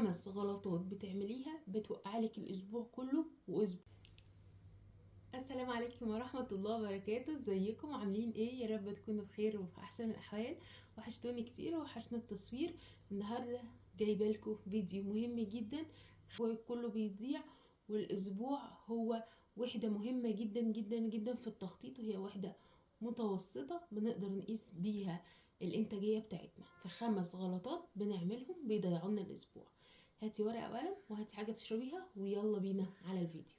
5 غلطات بتعمليها بتوقعلك الاسبوع كله واسبوع. السلام عليكم ورحمة الله وبركاته. ازيكم عاملين ايه؟ يا رب تكونوا بخير وفي احسن الاحوال. وحشتوني كتير وحشنا التصوير. النهاردة جايبه لكم فيديو مهم جدا. كله بيضيع، والاسبوع هو وحدة مهمة جدا جدا جدا في التخطيط، وهي وحدة متوسطة بنقدر نقيس بيها الانتاجية بتاعتنا. ف5 غلطات بنعملهم بيضيعونا الاسبوع. هاتي ورقة وقلم وهاتي حاجة تشربيها ويلا بينا على الفيديو.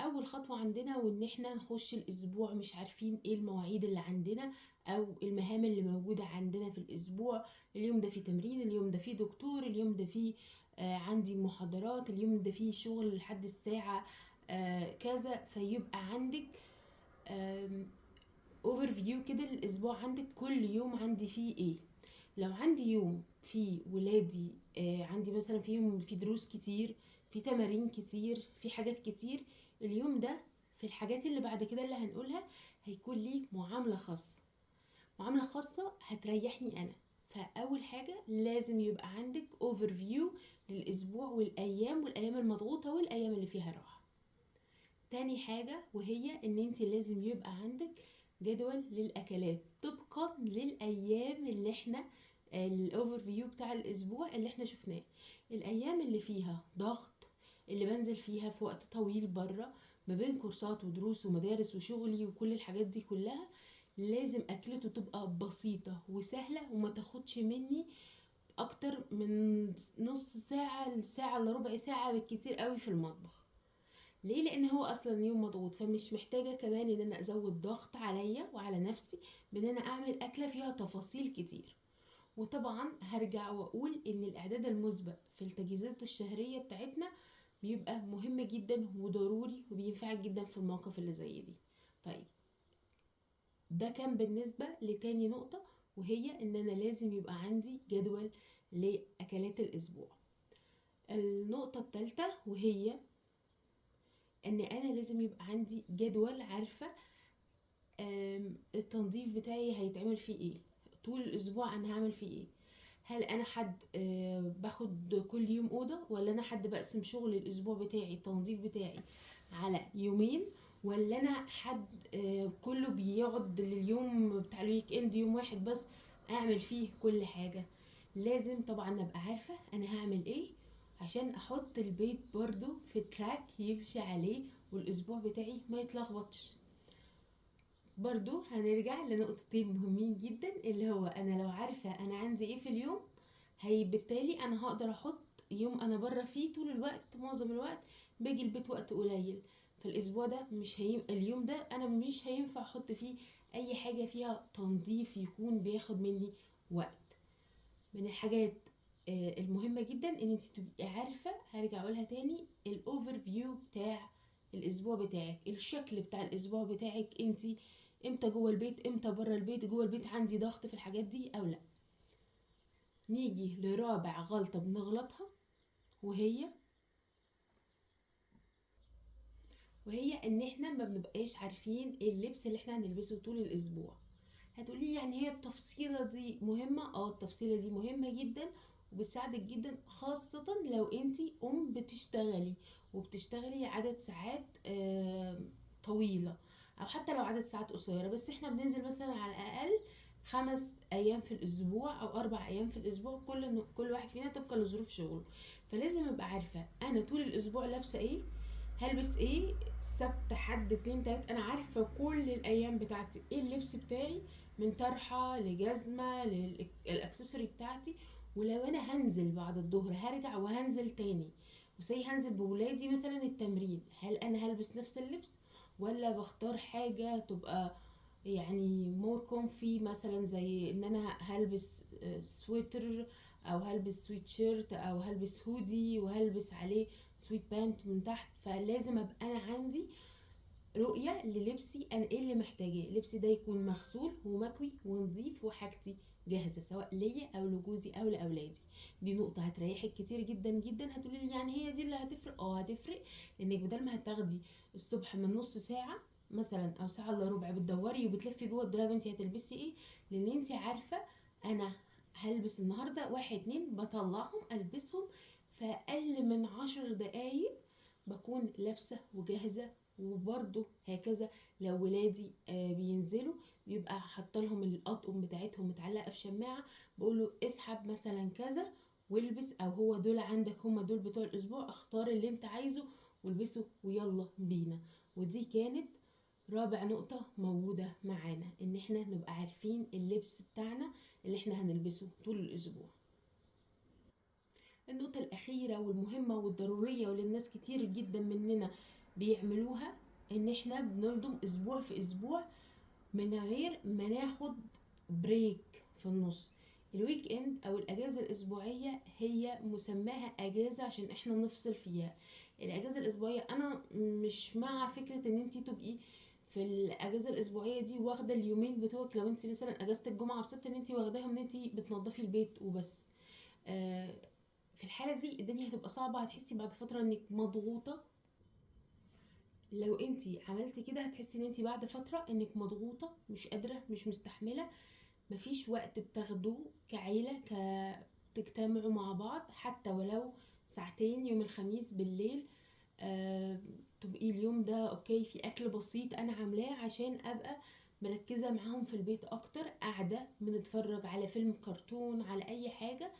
اول خطوة عندنا وان احنا نخش الاسبوع مش عارفين ايه المواعيد اللي عندنا او المهام اللي موجودة عندنا في الاسبوع. اليوم ده فيه تمرين، اليوم ده فيه دكتور، اليوم ده فيه عندي محاضرات، اليوم ده فيه شغل لحد الساعة كذا. فيبقى عندك اوفر فيو كده الاسبوع، عندك كل يوم عندي فيه ايه. لو عندي يوم فيه ولادي عندي مثلا فيهم في دروس كتير، في تمارين كتير، في حاجات كتير، اليوم ده في الحاجات اللي بعد كده اللي هنقولها هيكون لي معاملة خاصة. معاملة خاصة هتريحني انا. فاول حاجة لازم يبقى عندك اوفر فيو للاسبوع والايام المضغوطة والايام اللي فيها راحة. تاني حاجة وهي ان انت لازم يبقى عندك جدول للاكلات طبقا للايام اللي احنا الاوفر فيو بتاع الاسبوع اللي احنا شفناه. الايام اللي فيها ضغط، اللي بنزل فيها في وقت طويل بره ما بين كورسات ودروس ومدارس وشغلي وكل الحاجات دي كلها، لازم اكلته تبقى بسيطة وسهلة وما تاخدش مني اكتر من نص ساعة لساعة الا ربع ساعة بالكتير قوي في المطبخ. ليه؟ لان هو اصلا يوم مضغوط، فمش محتاجه كمان ان انا ازود ضغط عليا وعلى نفسي بان انا اعمل اكله فيها تفاصيل كتير. وطبعا هرجع واقول ان الاعداد المسبق في التجهيزات الشهريه بتاعتنا بيبقى مهم جدا وضروري وبينفعك جدا في المواقف اللي زي دي. طيب، ده كان بالنسبه لتاني نقطه، وهي ان انا لازم يبقى عندي جدول لاكلات الاسبوع. النقطه الثالثه وهي ان انا لازم يبقى عندي جدول، عارفة التنظيف بتاعي هيتعمل فيه ايه طول الاسبوع، انا هعمل فيه ايه. هل انا حد باخد كل يوم اوضه، ولا انا حد بقسم شغل الاسبوع بتاعي التنظيف بتاعي على يومين، ولا انا حد كله بيقعد لليوم بتاع الويك اند يوم واحد بس اعمل فيه كل حاجه. لازم طبعا ابقى عارفه انا هعمل ايه عشان احط البيت برضو في تراك يمشي عليه والاسبوع بتاعي ما يتلخبطش. برضو هنرجع لنقطتين مهمين جدا، اللي هو انا لو عارفة انا عندي ايه في اليوم، هي بالتالي انا هقدر احط يوم انا بره فيه طول الوقت، معظم الوقت باجي البيت وقت قليل. فالاسبوع ده مش اليوم ده انا مش هينفع احط فيه اي حاجة فيها تنظيف يكون بياخد مني وقت. من الحاجات المهمة جدا ان انت تبقي عارفة، هرجع اقولها تاني، الاوفر فيو بتاع الاسبوع بتاعك، الشكل بتاع الاسبوع بتاعك. انت امتى جوه البيت، امتى بره البيت، جوه البيت عندي ضغط في الحاجات دي او لا. نيجي لرابع غلطة بنغلطها، وهي ان احنا ما بنبقاش عارفين اللبس اللي احنا هنلبسه طول الاسبوع. هتقولي يعني هي التفصيلة دي مهمة؟ التفصيلة دي مهمة جدا وبتساعدك جدا، خاصة لو انتي بتشتغلي وبتشتغلي عدد ساعات طويلة، او حتى لو عدد ساعات قصيرة. بس احنا بننزل مثلا على الاقل 5 ايام في الاسبوع او 4 ايام في الاسبوع، كل واحد فينا طبقا لظروف شغله. فلازم ابقى عارفة انا طول الاسبوع لابسة ايه، هلبس ايه، سبت حد اتنين تلات. انا عارفة كل الايام بتاعتي ايه اللبس بتاعي، من طرحة لجزمة للاكسسوري بتاعتي. ولو انا هنزل بعد الظهر هرجع وهنزل تاني، وسي هنزل بولادي مثلا التمرين، هل انا هلبس نفس اللبس ولا بختار حاجة تبقى يعني مور كومفي، مثلا زي ان انا هلبس سويتر او هلبس سويت شيرت او هلبس هودي وهلبس عليه سويت بانت من تحت. فلازم ابقى انا عندي رؤية للبسي، انا ايه اللي محتاجاه. لبسي ده يكون مغسول ومكوي ونظيف وحاجتي جاهزة سواء ليا او لجوزي او لاولادي. دي نقطة هتريحك كتير جدا جدا. هتقولي لي يعني هي دي اللي هتفرق؟ هتفرق، لانك بدل ما هتاخدي الصبح من نص ساعة مثلا او ساعة الا ربع بتدوري وبتلفي جوه الدولاب انت هتلبسي ايه، لان انت عارفة انا هلبس النهارده 1 2 بطلعهم البسهم في اقل من 10 دقايق، بكون لابسه وجاهزه. وبرده هكذا لو ولادي بينزلوا بيبقى حاطه لهم الاطقم بتاعتهم متعلقه في شماعه، بقول له اسحب مثلا كذا والبس، او هو دول عندك، هم دول بتوع الاسبوع، اختار اللي انت عايزه والبسه ويلا بينا. ودي كانت رابع نقطة موجودة معانا، ان احنا نبقى عارفين اللبس بتاعنا اللي احنا هنلبسه طول الاسبوع. النقطة الأخيرة والمهمة والضرورية واللي الناس كتير جدا مننا بيعملوها، ان احنا بنلضم اسبوع في اسبوع من غير ما ناخد بريك في النص. الويك اند او الاجازة الاسبوعية هي مسماها اجازة عشان احنا نفصل فيها. الاجازة الاسبوعية انا مش مع فكرة ان انتي تبقي في الاجازة الاسبوعية دي واخدة اليومين بتوعك، لو انتي مثلا اجازة الجمعة والسبت ان انتي واخداهم ان انتي بتنضفي البيت وبس. آه، في الحالة دي الدنيا هتبقى صعبة، هتحسي بعد فترة انك مضغوطة. لو انتي عملتي كده هتحسي ان انتي بعد فترة انك مضغوطة، مش قادرة، مش مستحملة، مفيش وقت بتاخدوه كعيلة تجتمعوا مع بعض حتى ولو ساعتين يوم الخميس بالليل. تبقي اليوم ده اوكي في اكل بسيط انا عاملاه عشان ابقى مركزة معاهم في البيت اكتر، قاعدة بنتفرج على فيلم كرتون على اي حاجة،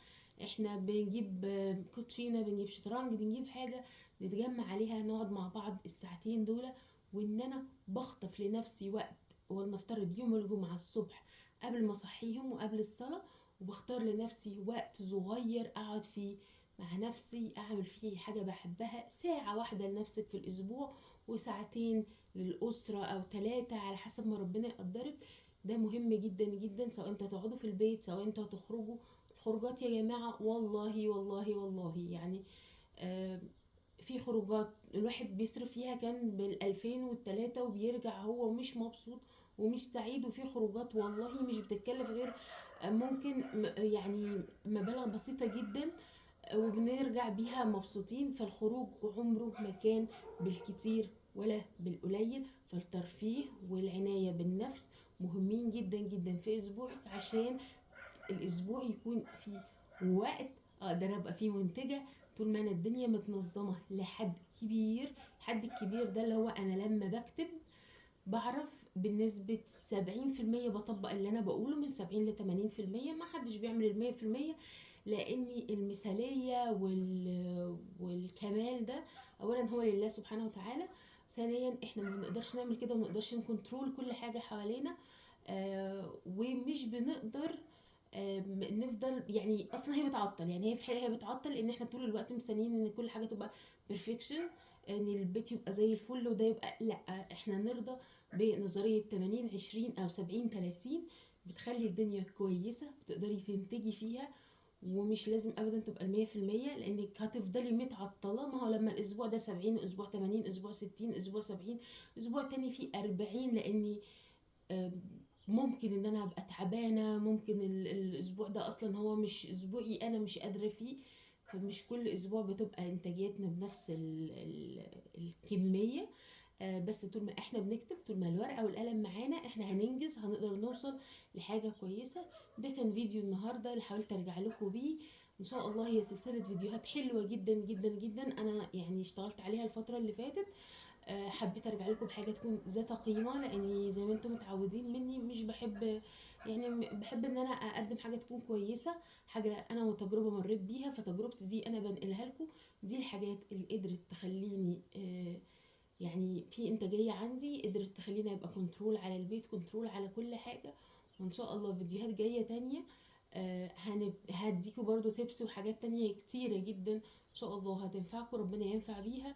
احنا بنجيب كوتشينة، بنجيب شطرنج، بنجيب حاجة نتجمع عليها نقعد مع بعض الساعتين دول. وان انا بخطف لنفسي وقت، ولنفترض يوم الجمعة الصبح قبل ما اصحيهم وقبل الصلاة، وبختار لنفسي وقت صغير اقعد فيه مع نفسي، اعمل فيه حاجة بحبها، ساعة واحدة لنفسك في الاسبوع وساعتين للأسرة او 3 على حسب ما ربنا يقدرك. ده مهم جدا جدا، سواء انتوا هتقعدوا في البيت سواء انتوا هتخرجوا. الخروجات يا جماعة والله والله والله يعني آه في خروجات الواحد بيصرف فيها كان بالألفين والتلاتة وبيرجع هو مش مبسوط ومش سعيد، وفي خروجات والله مش بتتكلف غير ممكن يعني مبالغ بسيطة جدا وبنرجع بيها مبسوطين. فالخروج عمره ما كان بالكتير ولا بالقليل، فالترفيه والعناية بالنفس مهمين جدا جدا في اسبوعك، عشان الاسبوع يكون فيه وقت اقدر ابقى فيه منتجة. طول ما انا الدنيا متنظمة لحد كبير، الحد الكبير ده اللي هو انا لما بكتب بعرف بنسبة 70% بطبق اللي انا بقوله، من 70 ل 80%. ما حدش بيعمل ال100%، لان المثالية والكمال ده اولا هو لله سبحانه وتعالى، ثانيا احنا ما بنقدرش نعمل كده وما بنقدرش نكنترول كل حاجة حوالينا. ومش بنقدر نفضل يعني اصلا هي بتعطل، يعني هي في الحقيقه هي بتعطل ان احنا طول الوقت مستنيين ان كل حاجه تبقى بيرفكشن، ان البيت يبقى زي الفل وده يبقى لا. احنا نرضى بنظريه 80 20 او 70 30، بتخلي الدنيا كويسه بتقدري تنتجي فيها. ومش لازم ابدا تبقى ال100%، لانك هتفضلي متعطله. ما هو لما الاسبوع ده 70 اسبوع 80 اسبوع 60 اسبوع 70 اسبوع تاني فيه 40، لاني ممكن ان انا ابقى تعبانه، ممكن الاسبوع ده اصلا هو مش اسبوعي انا مش قادره فيه. فمش كل اسبوع بتبقى انتاجيتنا بنفس الكميه. بس طول ما احنا بنكتب، طول ما الورقه والقلم معانا، احنا هننجز، هنقدر نوصل لحاجه كويسه. ده كان فيديو النهارده اللي حاولت ارجع لكم بيه. ان شاء الله هي سلسله فيديوهات حلوه جدا جدا جدا، انا يعني اشتغلت عليها الفتره اللي فاتت. حبيت ارجع لكم بحاجه تكون ذات قيمه، لاني زي ما انتم متعودين مني مش بحب، يعني بحب ان انا اقدم حاجه تكون كويسه، حاجه انا وتجربه مريت بيها، فتجربتي دي انا بنقلها لكم. دي الحاجات اللي قدرت تخليني يعني في انتاجيه عندي، قدرت تخليني ابقى كنترول على البيت، كنترول على كل حاجه. وان شاء الله فيديوهات جايه تانية هديكوا برضو تيبس وحاجات تانية كتيرة جدا ان شاء الله هتنفعكم، ربنا ينفع بيها.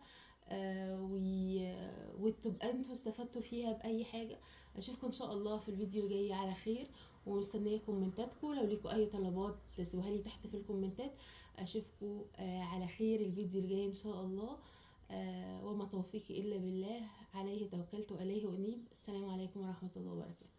وتبقى انتوا استفدتوا فيها باي حاجه. اشوفكم ان شاء الله في الفيديو الجاي على خير، ومستنيه كومنتاتكم، لو ليكوا اي طلبات تسيبوها لي تحت في الكومنتات. اشوفكم على خير الفيديو الجاي ان شاء الله. وما توفيقي الا بالله، عليه توكلت واليه انيب. السلام عليكم ورحمه الله وبركاته.